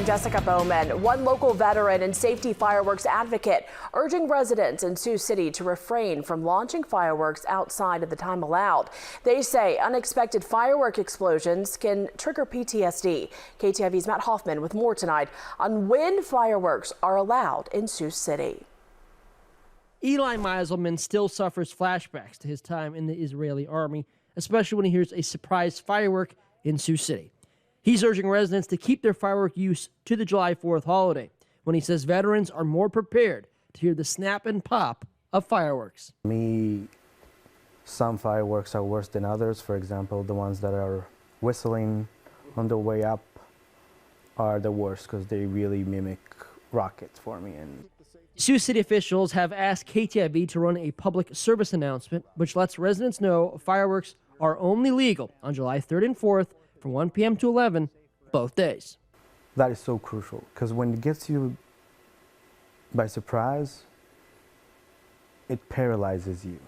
Jessica Bowman. One local veteran and safety fireworks advocate urging residents in Sioux City to refrain from launching fireworks outside of the time allowed. They say unexpected firework explosions can trigger PTSD. KTIV's Matt Hoffman with more tonight on when fireworks are allowed in Sioux City. Eli Meiselman still suffers flashbacks to his time in the Israeli army, especially when he hears a surprise firework in Sioux City. He's urging residents to keep their firework use to the July 4th holiday, when he says veterans are more prepared to hear the snap and pop of fireworks. Some fireworks are worse than others. For example, the ones that are whistling on the way up are the worst because they really mimic rockets for me. Sioux City officials have asked KTIV to run a public service announcement which lets residents know fireworks are only legal on July 3rd and 4th from 1 p.m. to 11, both days. That is so crucial because when it gets you by surprise, it paralyzes you.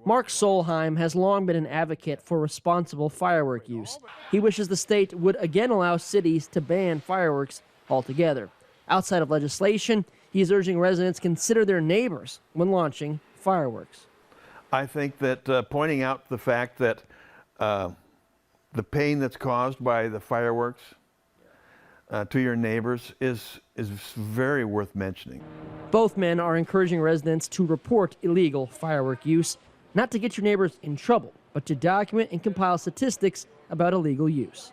Mark Solheim has long been an advocate for responsible firework use. He wishes the state would again allow cities to ban fireworks altogether. Outside of legislation, he is urging residents consider their neighbors when launching fireworks. I think that pointing out the fact that the pain that's caused by the fireworks to your neighbors is very worth mentioning. Both men are encouraging residents to report illegal firework use, not to get your neighbors in trouble, but to document and compile statistics about illegal use.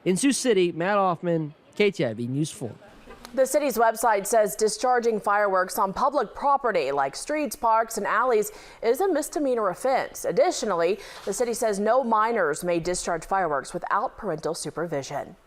In Sioux City, Matt Hoffman, KTIV News 4. The city's website says discharging fireworks on public property like streets, parks, and alleys is a misdemeanor offense. Additionally, the city says no minors may discharge fireworks without parental supervision.